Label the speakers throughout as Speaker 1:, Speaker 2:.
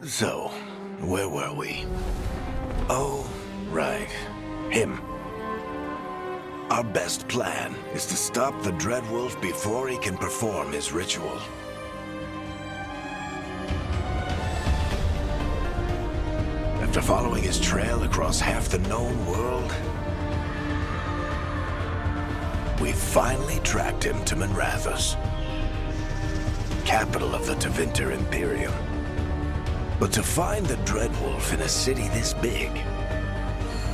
Speaker 1: So, where were we? Oh, right. Him. Our best plan is to stop the Dreadwolf before he can perform his ritual. After following his trail across half the known world, we finally tracked him to Minrathous, capital of the Tevinter Imperium. But to find the Dreadwolf in a city this big,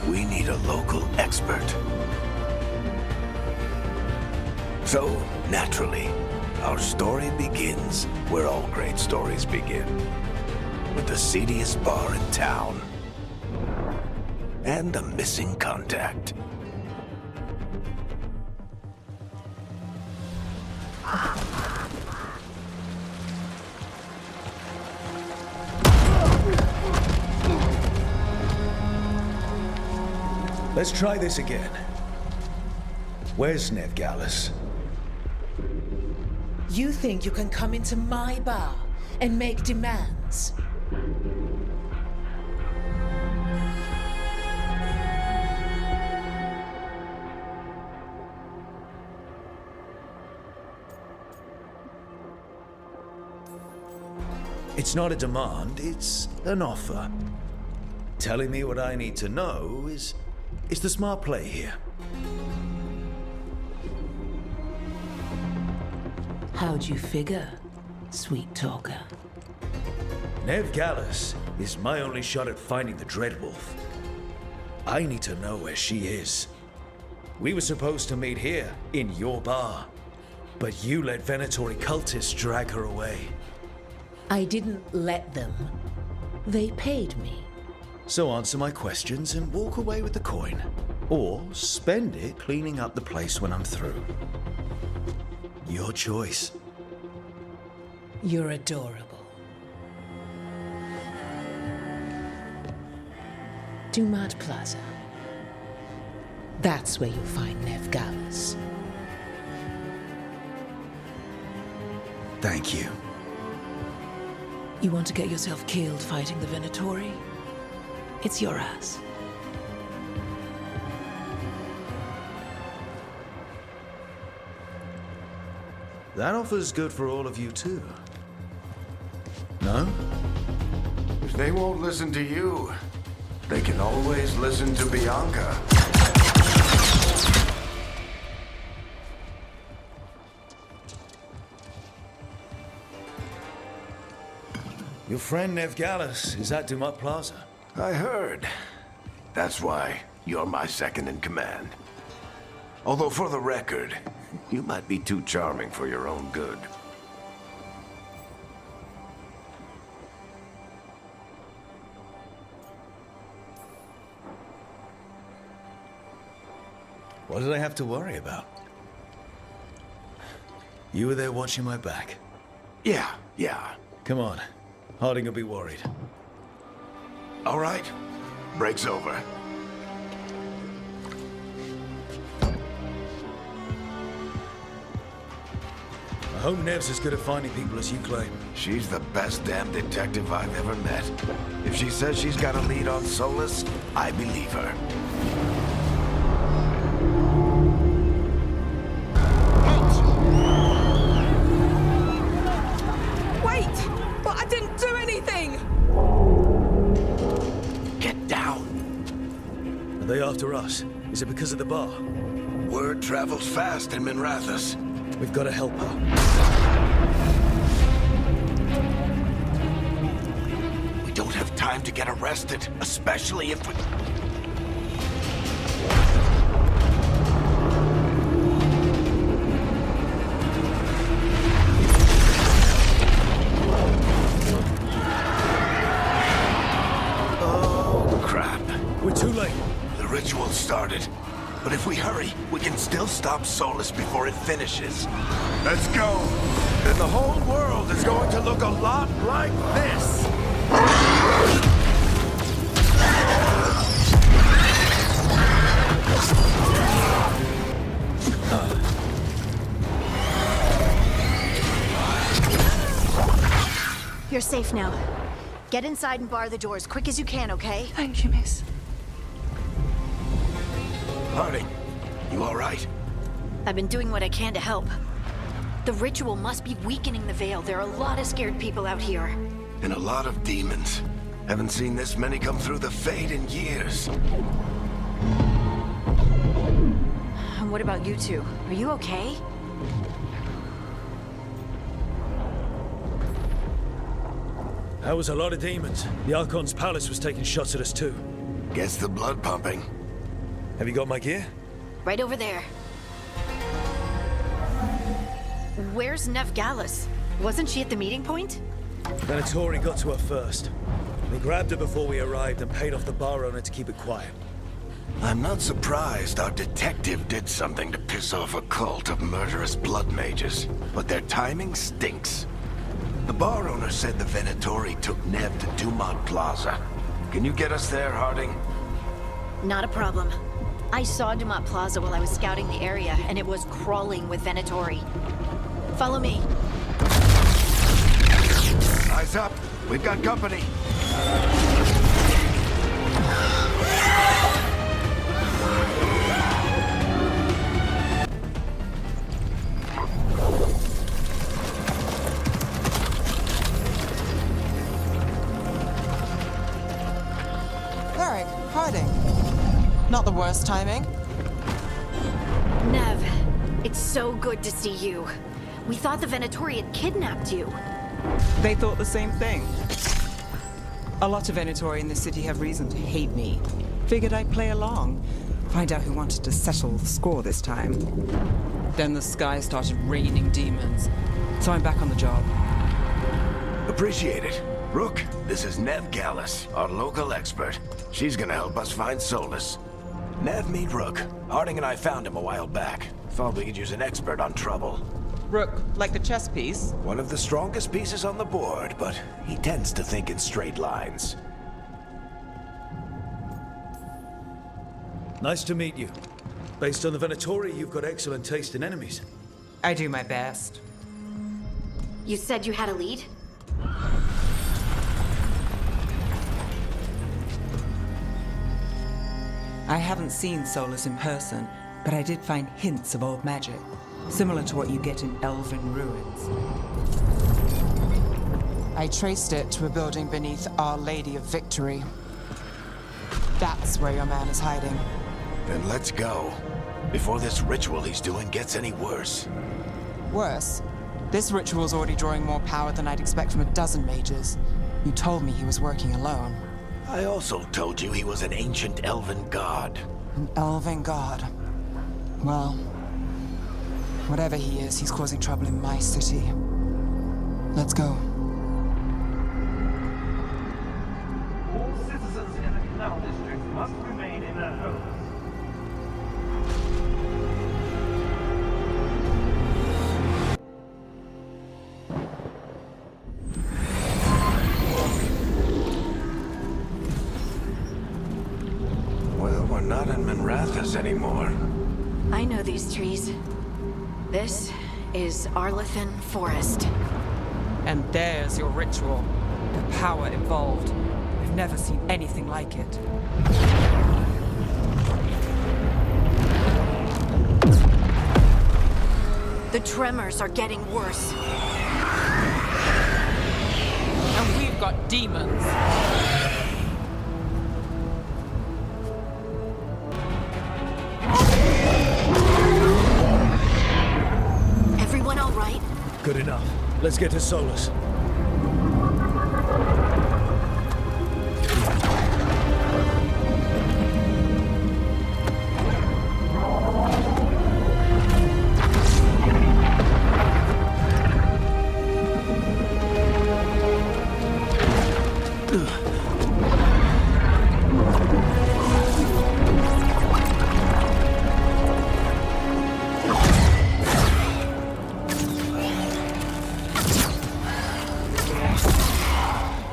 Speaker 1: we need a local expert. So, naturally, our story begins where all great stories begin, with the seediest bar in town and a missing contact.
Speaker 2: Let's try this again. Where's Nevgalis?
Speaker 3: You think you can come into my bar and make demands?
Speaker 2: It's not a demand, it's an offer. Telling me what I need to know is the smart play here.
Speaker 3: How'd you figure, sweet talker?
Speaker 2: Nevgalis is my only shot at finding the Dreadwolf. I need to know where she is. We were supposed to meet here, in your bar. But you let Venatori cultists drag her away.
Speaker 3: I didn't let them. They paid me.
Speaker 2: So answer my questions and walk away with the coin. Or spend it cleaning up the place when I'm through. Your choice.
Speaker 3: You're adorable. Dumad Plaza. That's where you'll find Nevgalis.
Speaker 2: Thank you.
Speaker 3: You want to get yourself killed fighting the Venatori? It's your ass.
Speaker 2: That offer's good for all of you too. No?
Speaker 1: If they won't listen to you, they can always listen to Bianca.
Speaker 2: Your friend Nevgalis is at Dumad Plaza.
Speaker 1: I heard. That's why you're my second in command. Although for the record, you might be too charming for your own good.
Speaker 2: What did I have to worry about? You were there watching my back.
Speaker 1: Yeah.
Speaker 2: Come on. Harding will be worried.
Speaker 1: All right. Break's over.
Speaker 2: I hope Nev's as good at finding people as you claim.
Speaker 1: She's the best damn detective I've ever met. If she says she's got a lead on Solas, I believe her.
Speaker 3: Wait! But I didn't do anything!
Speaker 1: Get down.
Speaker 2: Are they after us? Is it because of the bar?
Speaker 1: Word travels fast in Minrathous.
Speaker 2: We've got to help her.
Speaker 1: We don't have time to get arrested, especially if we... Oh, crap.
Speaker 2: We're too late.
Speaker 1: The ritual started. But if we hurry, we can still stop Solas before it finishes. Let's go! And the whole world is going to look a lot like this!
Speaker 4: You're safe now. Get inside and bar the doors quick as you can, okay?
Speaker 3: Thank you, miss.
Speaker 1: Harding, you all right?
Speaker 4: I've been doing what I can to help. The ritual must be weakening the Veil. There are a lot of scared people out here.
Speaker 1: And a lot of demons. Haven't seen this many come through the Fade in years.
Speaker 4: And what about you two? Are you okay?
Speaker 2: That was a lot of demons. The Archon's palace was taking shots at us too.
Speaker 1: Gets the blood pumping.
Speaker 2: Have you got my gear?
Speaker 4: Right over there. Where's Nev Gallus? Wasn't she at the meeting point?
Speaker 2: Venatori got to her first. They grabbed her before we arrived and paid off the bar owner to keep it quiet.
Speaker 1: I'm not surprised our detective did something to piss off a cult of murderous blood mages, but their timing stinks. The bar owner said the Venatori took Nev to Dumont Plaza. Can you get us there, Harding?
Speaker 4: Not a problem. I saw Dumont Plaza while I was scouting the area, and it was crawling with Venatori. Follow me.
Speaker 1: Eyes up. We've got company.
Speaker 5: Varric, Harding. Not the worst timing.
Speaker 4: Nev, it's so good to see you. We thought the Venatori had kidnapped you.
Speaker 5: They thought the same thing. A lot of Venatori in the city have reason to hate me. Figured I'd play along. Find out who wanted to settle the score this time. Then the sky started raining demons. So I'm back on the job.
Speaker 1: Appreciate it. Rook, this is Nev Gallus, our local expert. She's gonna help us find Solas. Nev, meet Rook. Harding and I found him a while back. Thought we could use an expert on trouble.
Speaker 5: Rook, like the chess piece?
Speaker 1: One of the strongest pieces on the board, but he tends to think in straight lines.
Speaker 2: Nice to meet you. Based on the Venatori, you've got excellent taste in enemies.
Speaker 5: I do my best.
Speaker 4: You said you had a lead?
Speaker 5: I haven't seen Solas in person, but I did find hints of old magic, similar to what you get in elven ruins. I traced it to a building beneath Our Lady of Victory. That's where your man is hiding.
Speaker 1: Then let's go. Before this ritual he's doing gets any worse.
Speaker 5: Worse, this ritual's already drawing more power than I'd expect from a dozen mages. You told me he was working alone.
Speaker 1: I also told you he was an ancient elven god.
Speaker 5: An elven god. Well, whatever he is, he's causing trouble in my city. Let's go.
Speaker 6: All citizens in the canal district must remain in their homes.
Speaker 1: Well, we're not in Minrathous anymore.
Speaker 4: I know these trees. This is Arlethan Forest.
Speaker 5: And there's your ritual. The power involved. I've never seen anything like it.
Speaker 4: The tremors are getting worse.
Speaker 5: And we've got demons.
Speaker 4: Everyone all right?
Speaker 2: Good enough. Let's get to Solas.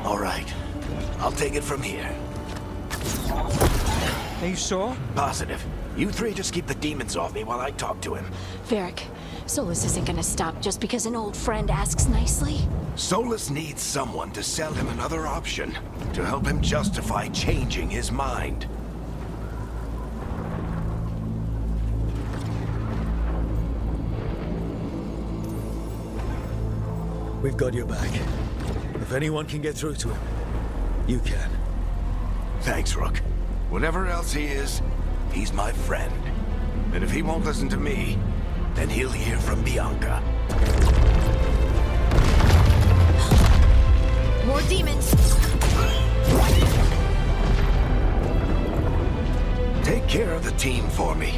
Speaker 1: All right. I'll take it from here.
Speaker 5: Are you sure?
Speaker 1: Positive. You three just keep the demons off me while I talk to him.
Speaker 4: Varric, Solas isn't gonna stop just because an old friend asks nicely.
Speaker 1: Solas needs someone to sell him another option, to help him justify changing his mind.
Speaker 2: We've got your back. If anyone can get through to him, you can.
Speaker 1: Thanks, Rook. Whatever else he is, he's my friend. And if he won't listen to me, then he'll hear from Bianca.
Speaker 4: More demons!
Speaker 1: Take care of the team for me.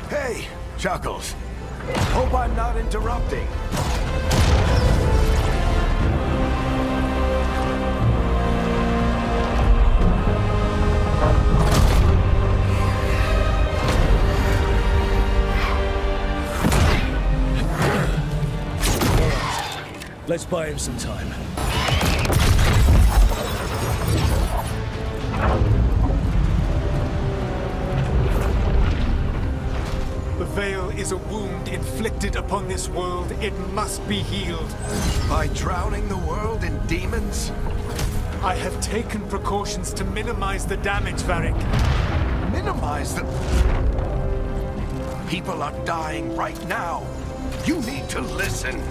Speaker 1: Hey, Chuckles. Hope I'm not interrupting.
Speaker 2: Let's buy him some time.
Speaker 7: The Veil is a wound inflicted upon this world. It must be healed.
Speaker 1: By drowning the world in demons?
Speaker 7: I have taken precautions to minimize the damage, Varric.
Speaker 1: Minimize the... People are dying right now. You need to listen.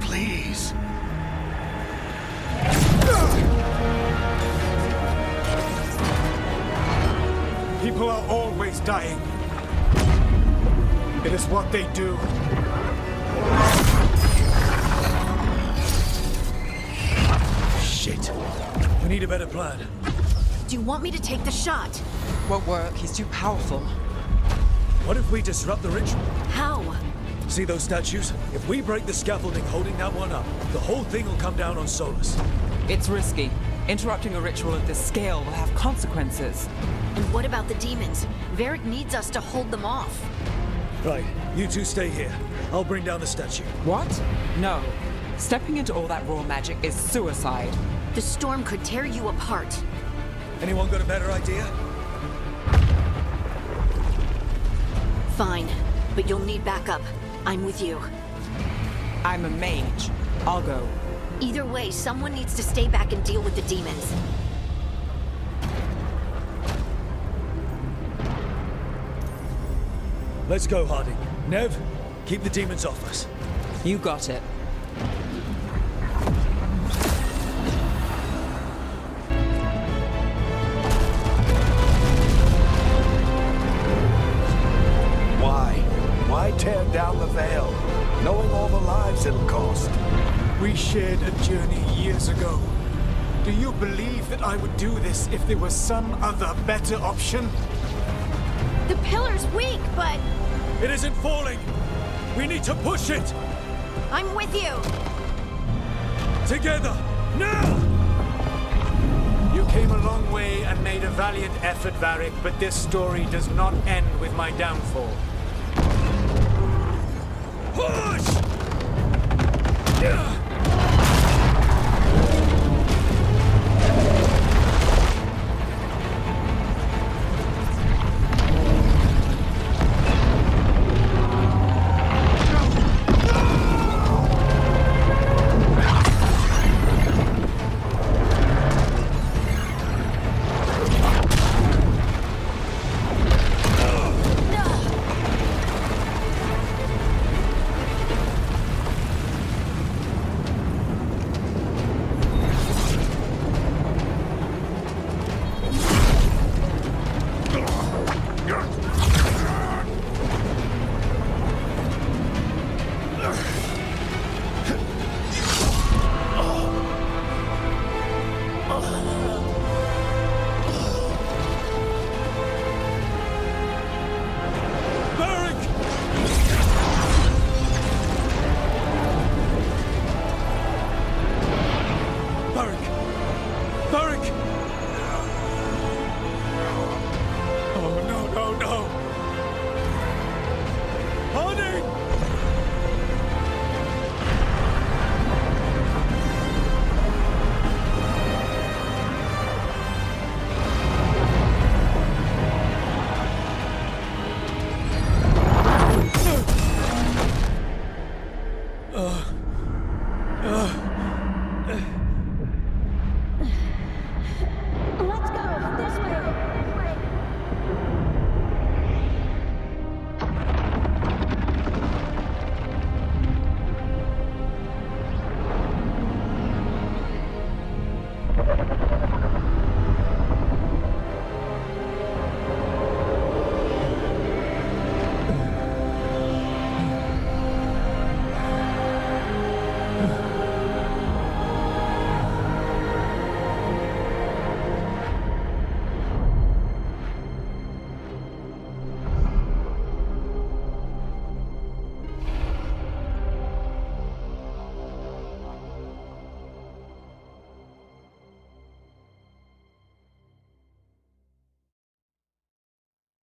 Speaker 1: Please.
Speaker 7: People are always dying. It is what they do.
Speaker 2: Shit. We need a better plan.
Speaker 4: Do you want me to take the shot?
Speaker 5: Won't work. He's too powerful.
Speaker 2: What if we disrupt the ritual?
Speaker 4: How?
Speaker 2: See those statues? If we break the scaffolding holding that one up, the whole thing will come down on Solas.
Speaker 5: It's risky. Interrupting a ritual of this scale will have consequences.
Speaker 4: And what about the demons? Varric needs us to hold them off.
Speaker 2: Right, you two stay here. I'll bring down the statue.
Speaker 5: What? No. Stepping into all that raw magic is suicide.
Speaker 4: The storm could tear you apart.
Speaker 2: Anyone got a better idea?
Speaker 4: Fine, but you'll need backup. I'm with you.
Speaker 5: I'm a mage. I'll go.
Speaker 4: Either way, someone needs to stay back and deal with the demons.
Speaker 2: Let's go, Harding. Nev, keep the demons off us.
Speaker 5: You got it.
Speaker 1: Why tear down the Veil, knowing all the lives it'll cost?
Speaker 7: We shared a journey years ago. Do you believe that I would do this if there was some other better option?
Speaker 4: The pillar's weak, but
Speaker 2: It isn't falling! We need to push it!
Speaker 4: I'm with you!
Speaker 2: Together! Now!
Speaker 7: You came a long way and made a valiant effort, Varric, but this story does not end with my downfall.
Speaker 2: Push!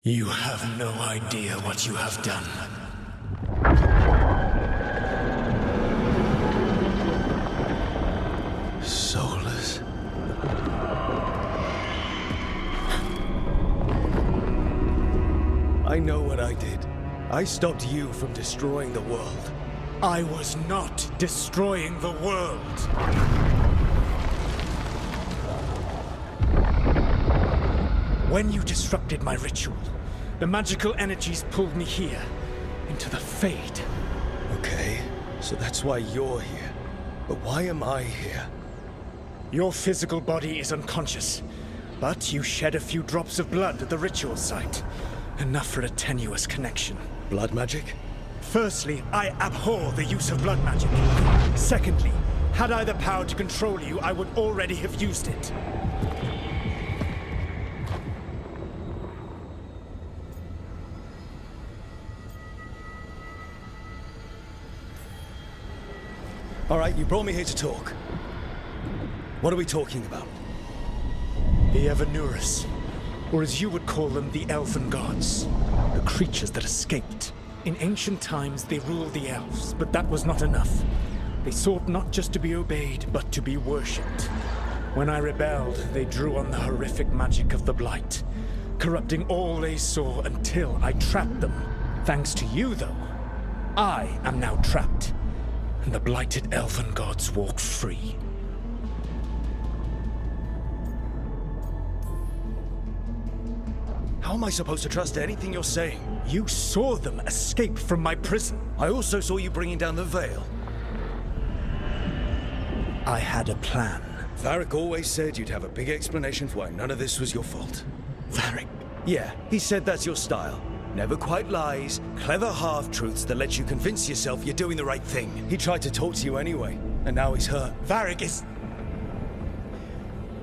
Speaker 7: You have no idea what you have done.
Speaker 2: Solas. I know what I did. I stopped you from destroying the world.
Speaker 7: I was not destroying the world. When you disrupted my ritual, the magical energies pulled me here, into the Fade.
Speaker 2: Okay, so that's why you're here. But why am I here?
Speaker 7: Your physical body is unconscious, but you shed a few drops of blood at the ritual site. Enough for a tenuous connection.
Speaker 2: Blood magic?
Speaker 7: Firstly, I abhor the use of blood magic. Secondly, had I the power to control you, I would already have used it.
Speaker 2: All right, you brought me here to talk. What are we talking about?
Speaker 7: The Evanurus, or as you would call them, the Elven Gods. The creatures that escaped. In ancient times, they ruled the elves, but that was not enough. They sought not just to be obeyed, but to be worshipped. When I rebelled, they drew on the horrific magic of the Blight, corrupting all they saw until I trapped them. Thanks to you, though, I am now trapped, and the blighted Elven Gods walk free.
Speaker 2: How am I supposed to trust anything you're saying?
Speaker 7: You saw them escape from my prison.
Speaker 2: I also saw you bringing down the veil.
Speaker 7: I had a plan.
Speaker 2: Varric always said you'd have a big explanation for why none of this was your fault.
Speaker 7: Varric.
Speaker 2: Yeah, he said that's your style. Never quite lies, clever half-truths that let you convince yourself you're doing the right thing. He tried to talk to you anyway, and now he's hurt.
Speaker 7: Varric is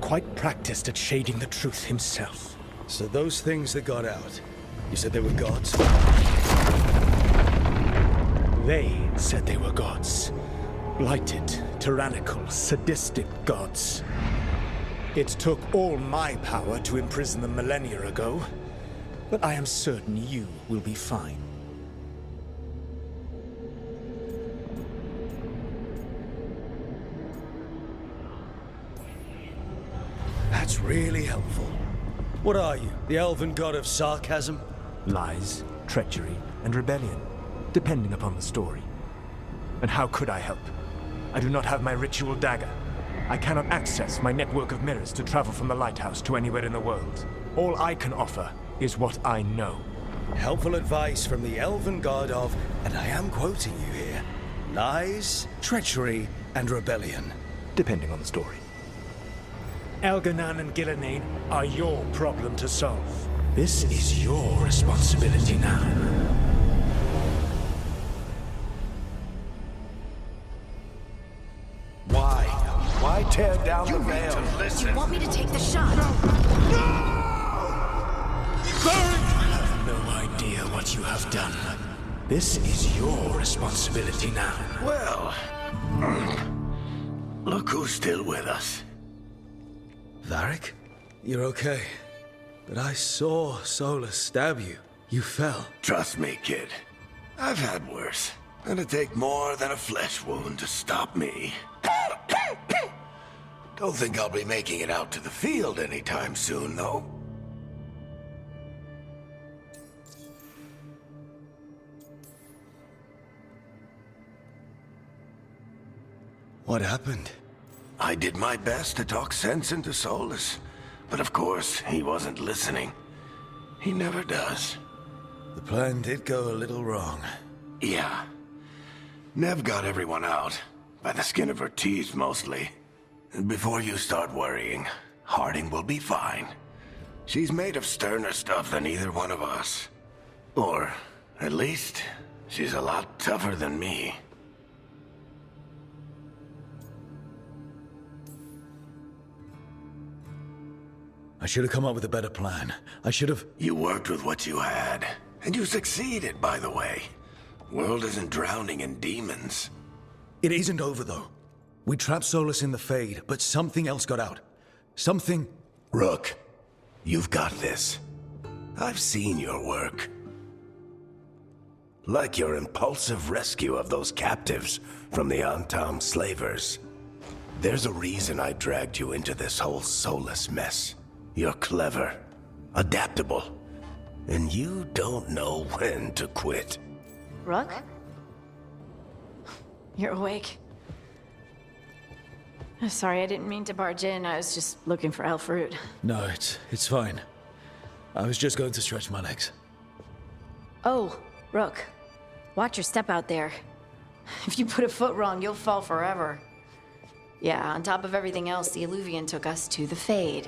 Speaker 7: quite practiced at shading the truth himself.
Speaker 2: So those things that got out, you said they were gods?
Speaker 7: They said they were gods. Blighted, tyrannical, sadistic gods. It took all my power to imprison them millennia ago, but I am certain you will be fine.
Speaker 2: That's really helpful. What are you, the elven god of sarcasm?
Speaker 7: Lies, treachery, and rebellion, depending upon the story. And how could I help? I do not have my ritual dagger. I cannot access my network of mirrors to travel from the lighthouse to anywhere in the world. All I can offer is what I know.
Speaker 2: Helpful advice from the elven god of, and I am quoting you here, lies, treachery, and rebellion.
Speaker 7: Depending on the story. Elganan and Gillenane are your problem to solve. This is your responsibility now.
Speaker 1: Why? Why tear down the veil?
Speaker 4: You want me to take the shot?
Speaker 7: You have no idea what you have done. This is your responsibility now.
Speaker 1: Well, look who's still with us.
Speaker 2: Varric? You're okay. But I saw Solas stab you. You fell.
Speaker 1: Trust me, kid. I've had worse. It'd take more than a flesh wound to stop me. Don't think I'll be making it out to the field anytime soon, though.
Speaker 2: What happened?
Speaker 1: I did my best to talk sense into Solas, but of course, he wasn't listening. He never does.
Speaker 2: The plan did go a little wrong.
Speaker 1: Yeah. Nev got everyone out, by the skin of her teeth mostly. And before you start worrying, Harding will be fine. She's made of sterner stuff than either one of us. Or, at least, she's a lot tougher than me.
Speaker 2: I should have come up with a better plan. I should have...
Speaker 1: You worked with what you had. And you succeeded, by the way. World isn't drowning in demons.
Speaker 2: It isn't over, though. We trapped Solas in the Fade, but something else got out. Something...
Speaker 1: Rook, you've got this. I've seen your work. Like your impulsive rescue of those captives from the Antam slavers. There's a reason I dragged you into this whole Solas mess. You're clever, adaptable, and you don't know when to quit.
Speaker 4: Rook? You're awake. Sorry, I didn't mean to barge in. I was just looking for elf fruit.
Speaker 2: No, it's fine. I was just going to stretch my legs.
Speaker 4: Oh, Rook. Watch your step out there. If you put a foot wrong, you'll fall forever. Yeah, on top of everything else, the Illuvian took us to the Fade.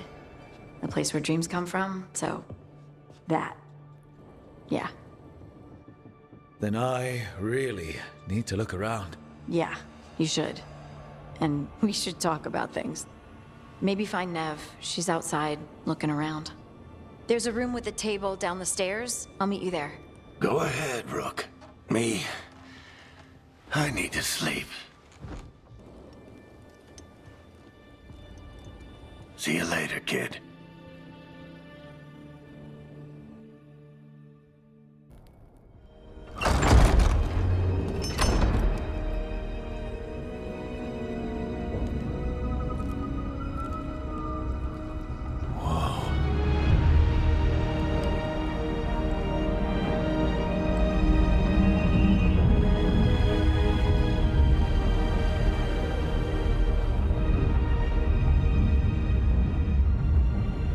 Speaker 4: The place where dreams come from, so... that. Yeah.
Speaker 2: Then I really need to look around.
Speaker 4: Yeah, you should. And we should talk about things. Maybe find Nev. She's outside, looking around. There's a room with a table down the stairs. I'll meet you there.
Speaker 1: Go ahead, Rook. Me, I need to sleep. See you later, kid.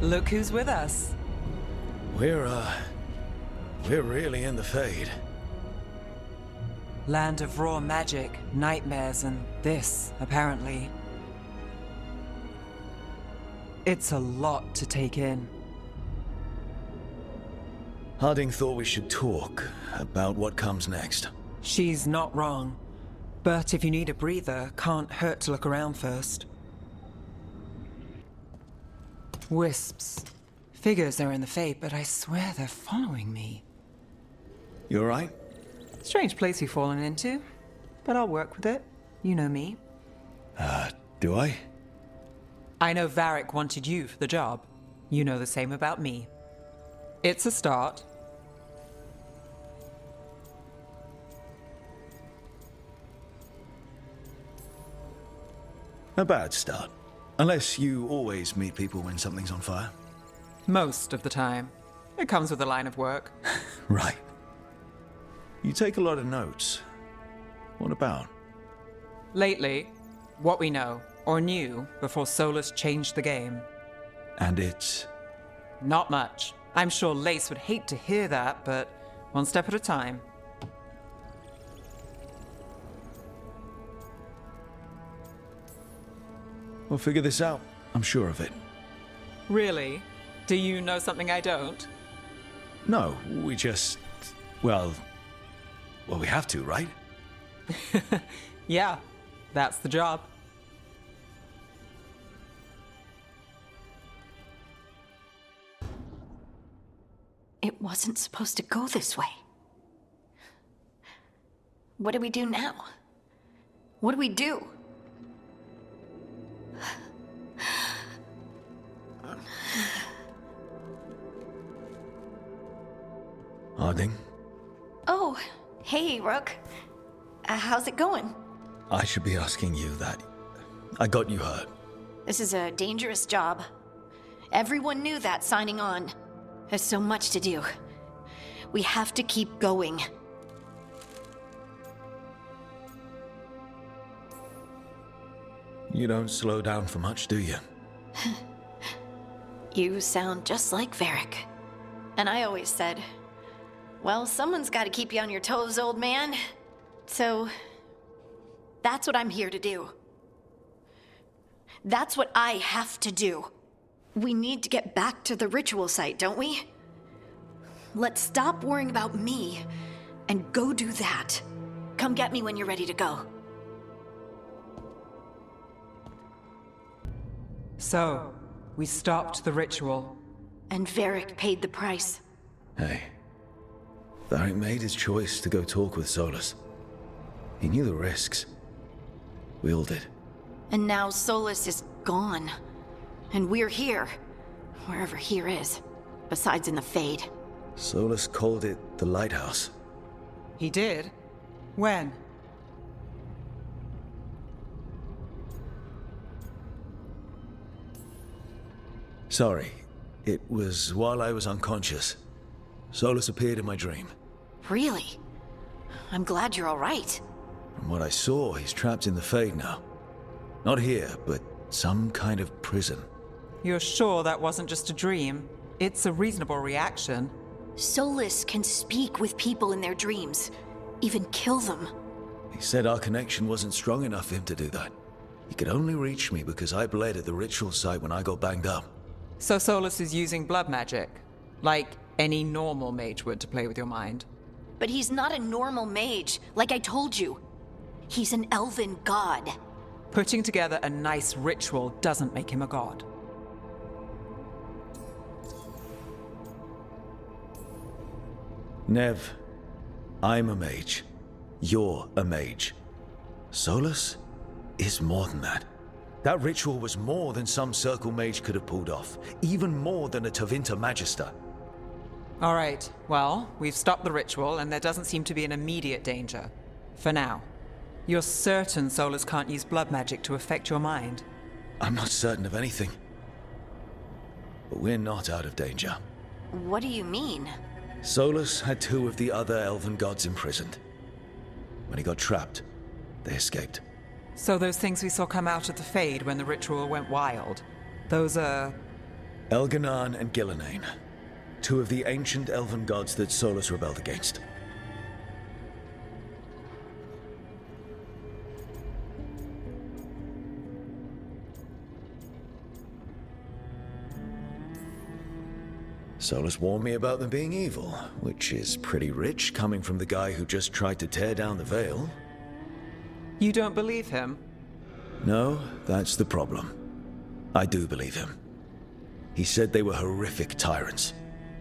Speaker 5: Look who's with us.
Speaker 2: We're really in the Fade.
Speaker 5: Land of raw magic, nightmares, and this, apparently. It's a lot to take in.
Speaker 2: Harding thought we should talk about what comes next.
Speaker 5: She's not wrong. But if you need a breather, can't hurt to look around first. Wisps. Figures are in the Fade, but I swear they're following me.
Speaker 2: You alright?
Speaker 5: Strange place you've fallen into, but I'll work with it. You know me.
Speaker 2: Do I?
Speaker 5: I know Varric wanted you for the job. You know the same about me. It's a start.
Speaker 2: A bad start. Unless you always meet people when something's on fire.
Speaker 5: Most of the time. It comes with the line of work.
Speaker 2: Right. You take a lot of notes. What about?
Speaker 5: Lately, what we know, or knew, before Solas changed the game.
Speaker 2: And it's...
Speaker 5: Not much. I'm sure Lace would hate to hear that, but one step at a time.
Speaker 2: We'll figure this out. I'm sure of it.
Speaker 5: Really? Do you know something I don't?
Speaker 2: No, we just... Well, we have to, right?
Speaker 5: Yeah, that's the job.
Speaker 4: It wasn't supposed to go this way. What do we do now? What do we do?
Speaker 2: Harding?
Speaker 4: Oh, hey, Rook. How's it going?
Speaker 2: I should be asking you that. I got you hurt.
Speaker 4: This is a dangerous job. Everyone knew that signing on. There's so much to do. We have to keep going.
Speaker 2: You don't slow down for much, do you?
Speaker 4: You sound just like Varric. And I always said, well, someone's got to keep you on your toes, old man. So, that's what I'm here to do. That's what I have to do. We need to get back to the ritual site, don't we? Let's stop worrying about me and go do that. Come get me when you're ready to go.
Speaker 5: So, we stopped the ritual.
Speaker 4: And Varric paid the price.
Speaker 2: Hey. Varric made his choice to go talk with Solas. He knew the risks. We all did.
Speaker 4: And now Solas is gone. And we're here. Wherever here is. Besides in the Fade.
Speaker 2: Solas called it the lighthouse.
Speaker 5: He did? When?
Speaker 2: Sorry, it was while I was unconscious. Solas appeared in my dream.
Speaker 4: Really? I'm glad you're all right.
Speaker 2: From what I saw, he's trapped in the Fade now. Not here, but some kind of prison.
Speaker 5: You're sure that wasn't just a dream? It's a reasonable reaction.
Speaker 4: Solas can speak with people in their dreams, even kill them.
Speaker 2: He said our connection wasn't strong enough for him to do that. He could only reach me because I bled at the ritual site when I got banged up.
Speaker 5: So Solas is using blood magic, like any normal mage would, to play with your mind.
Speaker 4: But he's not a normal mage, like I told you. He's an elven god.
Speaker 5: Putting together a nice ritual doesn't make him a god.
Speaker 2: Nev, I'm a mage. You're a mage. Solas is more than that. That ritual was more than some circle mage could have pulled off. Even more than a Tevinter Magister.
Speaker 5: All right, well, we've stopped the ritual and there doesn't seem to be an immediate danger. For now. You're certain Solas can't use blood magic to affect your mind?
Speaker 2: I'm not certain of anything. But we're not out of danger.
Speaker 4: What do you mean?
Speaker 2: Solas had 2 of the other elven gods imprisoned. When he got trapped, they escaped.
Speaker 5: So those things we saw come out of the Fade when the ritual went wild, those are...
Speaker 2: Elganan and Gillenane. 2 of the ancient elven gods that Solas rebelled against. Solas warned me about them being evil, which is pretty rich coming from the guy who just tried to tear down the veil.
Speaker 5: You don't believe him?
Speaker 2: No, that's the problem. I do believe him. He said they were horrific tyrants.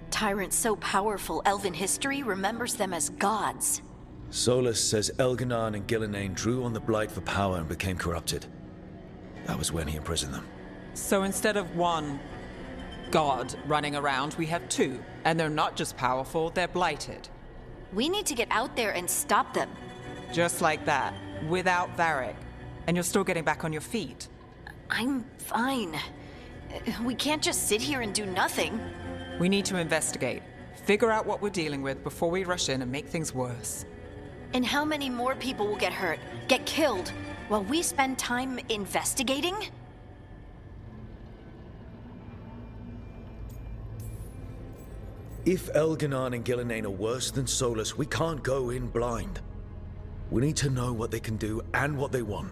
Speaker 4: Tyrants so powerful, elven history remembers them as gods.
Speaker 2: Solas says Elganan and Gillenane drew on the Blight for power and became corrupted. That was when he imprisoned them.
Speaker 5: So instead of one god running around, we have 2. And they're not just powerful, they're blighted.
Speaker 4: We need to get out there and stop them.
Speaker 5: Just like that, without Varric. And you're still getting back on your feet.
Speaker 4: I'm fine. We can't just sit here and do nothing.
Speaker 5: We need to investigate. Figure out what we're dealing with before we rush in and make things worse.
Speaker 4: And how many more people will get hurt, get killed, while we spend time investigating?
Speaker 2: If Elganan and Gillenane are worse than Solas, we can't go in blind. We need to know what they can do and what they want.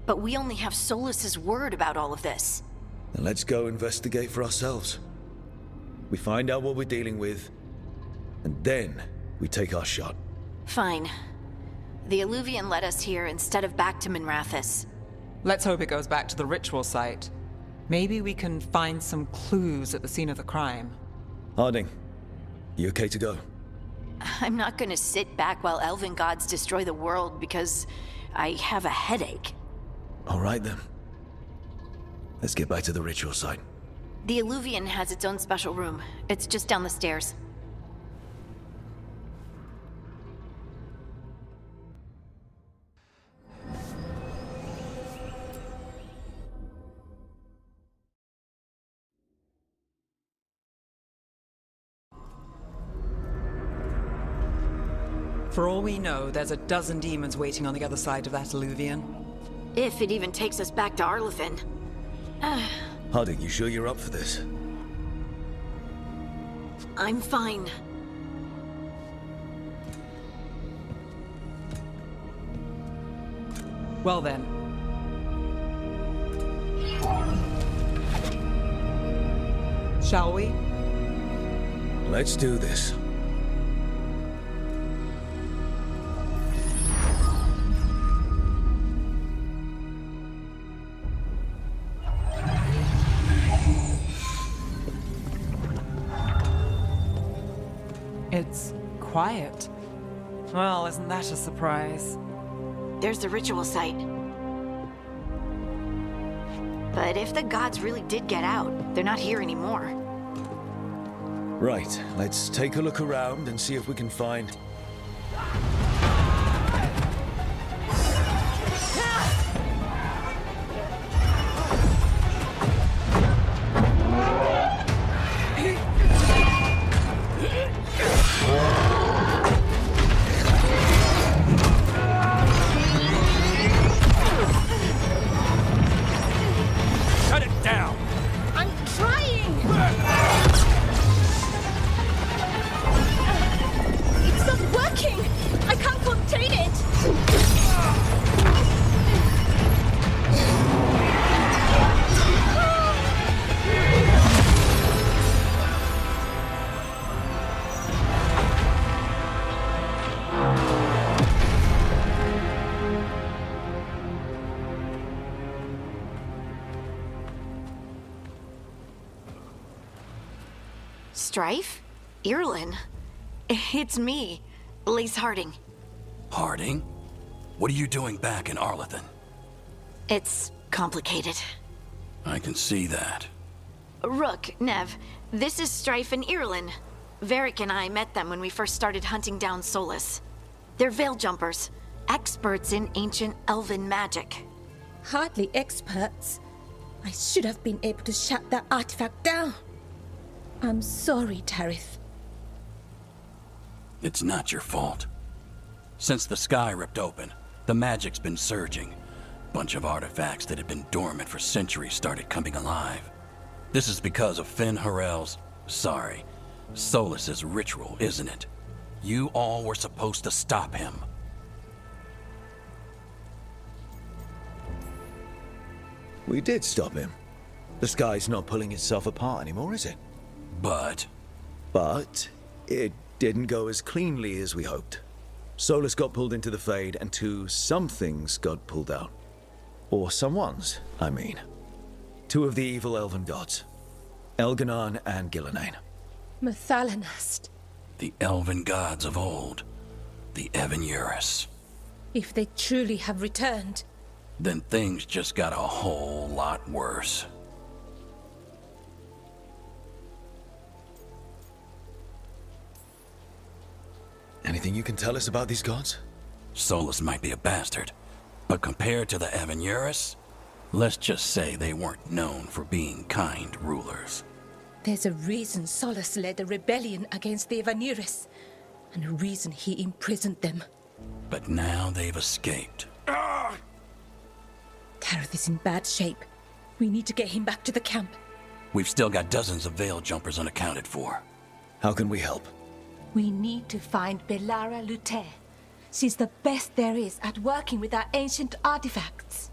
Speaker 4: But we only have Solas's word about all of this.
Speaker 2: Then let's go investigate for ourselves. We find out what we're dealing with, and then we take our shot.
Speaker 4: Fine. The Illuvian led us here instead of back to Minrathous.
Speaker 5: Let's hope it goes back to the ritual site. Maybe we can find some clues at the scene of the crime.
Speaker 2: Harding, you okay to go?
Speaker 4: I'm not gonna sit back while elven gods destroy the world because I have a headache.
Speaker 2: All right then. Let's get back to the ritual site.
Speaker 4: The Illuvian has its own special room. It's just down the stairs.
Speaker 5: For all we know, there's a dozen demons waiting on the other side of that Illuvian.
Speaker 4: If it even takes us back to Arlithin.
Speaker 2: Harding, you sure you're up for this?
Speaker 4: I'm fine.
Speaker 5: Well then. Shall we?
Speaker 2: Let's do this.
Speaker 5: It's quiet. Well, isn't that a surprise?
Speaker 4: There's the ritual site. But if the gods really did get out, they're not here anymore.
Speaker 2: Right, let's take a look around and see if we can find...
Speaker 1: Shut it down!
Speaker 4: I'm trying! It's not working! I can't contain it! Strife? Irlin? It's me, Lace Harding.
Speaker 8: Harding? What are you doing back in Arlethan?
Speaker 4: It's complicated.
Speaker 8: I can see that.
Speaker 4: Rook, Nev, this is Strife and Irlin. Varric and I met them when we first started hunting down Solas. They're veil jumpers, experts in ancient elven magic.
Speaker 9: Hardly experts. I should have been able to shut that artifact down. I'm sorry, Tarith.
Speaker 8: It's not your fault. Since the sky ripped open, the magic's been surging. Bunch of artifacts that had been dormant for centuries started coming alive. This is because of Finn Harel's... Solas's ritual, isn't it? You all were supposed to stop him.
Speaker 2: We did stop him. The sky's not pulling itself apart anymore, is it?
Speaker 8: But
Speaker 2: But it didn't go as cleanly as we hoped. Solas got pulled into the Fade, and some things got pulled out. Or someone's, I mean. Two of the evil elven gods. Elganon and Gillenane.
Speaker 9: Mathalanast.
Speaker 8: the elven gods of old, the Evan-Eurus.
Speaker 9: If they truly have returned,
Speaker 8: Then things just got a whole lot worse.
Speaker 2: Anything you can tell us about these gods?
Speaker 8: Solas might be a bastard, but compared to the Evan-Eurus, let's just say they weren't known for being kind rulers.
Speaker 9: there's a reason Solas led a rebellion against the Evan-Eurus, and a reason he imprisoned them.
Speaker 8: But now they've escaped.
Speaker 9: Tareth is in bad shape. We need to get him back to the camp.
Speaker 8: We've still got dozens of veil jumpers unaccounted for.
Speaker 2: How can we help?
Speaker 9: We need to find Belara Lute. She's the best there is at working with our ancient artifacts.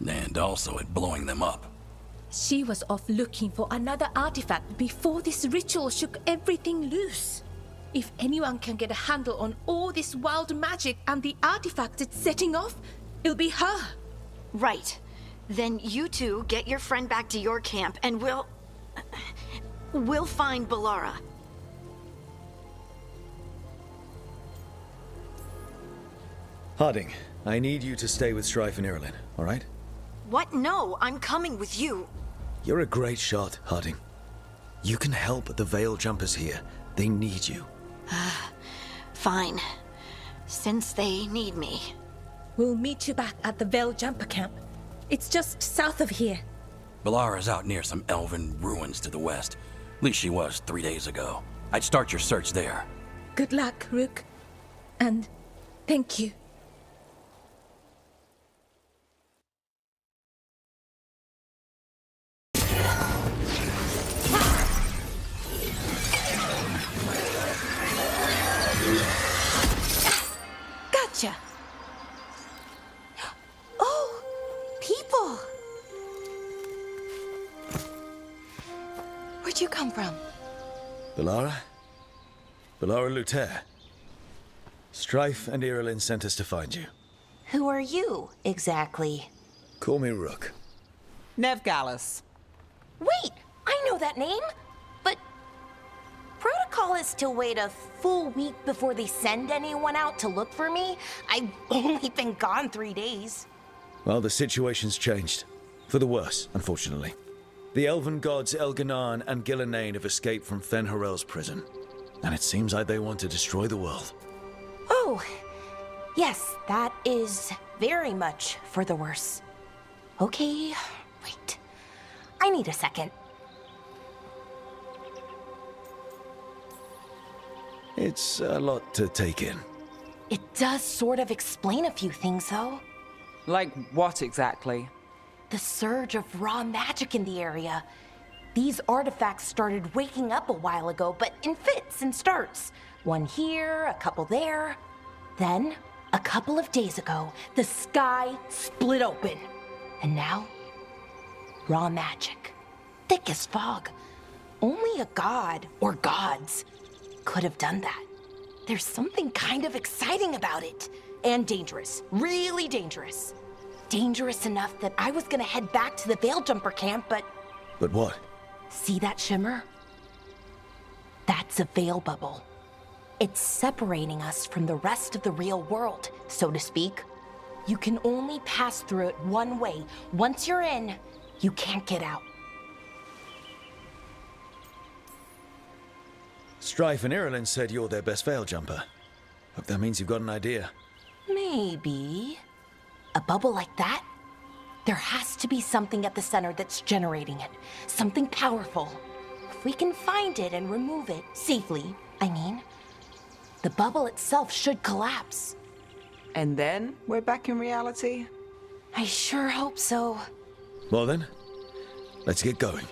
Speaker 8: And also at blowing them up.
Speaker 9: She was off looking for another artifact before this ritual shook everything loose. If anyone can get a handle on all this wild magic and the artifacts it's setting off, it'll be her.
Speaker 4: Right. Then you two get your friend back to your camp and we'll find Belara.
Speaker 2: Harding, I need you to stay with Strife and Irulan, all right?
Speaker 4: What? No, I'm coming with you.
Speaker 2: You're a great shot, Harding. You can help the Veil Jumpers here. They need you.
Speaker 4: Fine. Since they need me.
Speaker 9: We'll meet you back at the Veil Jumper camp. It's just south of here.
Speaker 8: Belara's out near some elven ruins to the west. At least she was 3 days ago. I'd start your search there.
Speaker 9: Good luck, Rook. And thank you. Gotcha. Oh, people. Where'd you come from?
Speaker 2: Belara? Belara Lute. Strife and Irulan sent us to find you.
Speaker 10: Who are you, exactly?
Speaker 2: Call me Rook.
Speaker 5: Nev Gallus.
Speaker 10: Wait, I know that name! But protocol is to wait a full week before they send anyone out to look for me. I've only been gone 3 days.
Speaker 2: Well, the situation's changed. For the worse, unfortunately. The elven gods Elganan and Gillenane have escaped from Fen'Harel's prison. And it seems like they want to destroy the world.
Speaker 10: Oh, yes, that is very much for the worse. Okay, wait. I need a second.
Speaker 2: It's a lot to take in.
Speaker 10: It does sort of explain a few things, though.
Speaker 5: Like what exactly?
Speaker 10: The surge of raw magic in the area. These artifacts started waking up a while ago, but in fits and starts. One here, a couple there. Then, a couple of days ago, the sky split open. And now, raw magic. Thick as fog. Only a god, or gods, could have done that. There's something kind of exciting about it. And dangerous. Really dangerous. Dangerous enough that I was gonna head back to the Veil Jumper camp, but...
Speaker 2: But what?
Speaker 10: See that shimmer? That's a veil bubble. It's separating us from the rest of the real world, so to speak. You can only pass through it one way. Once you're in, you can't get out.
Speaker 2: Strife and Irulan said you're their best veil jumper. Hope that means you've got an idea.
Speaker 10: Maybe. A bubble like that? There has to be something at the center that's generating it. Something powerful. If we can find it and remove it, safely, I mean, the bubble itself should collapse.
Speaker 5: And then we're back in reality?
Speaker 10: I sure hope so.
Speaker 2: Well then, let's get going.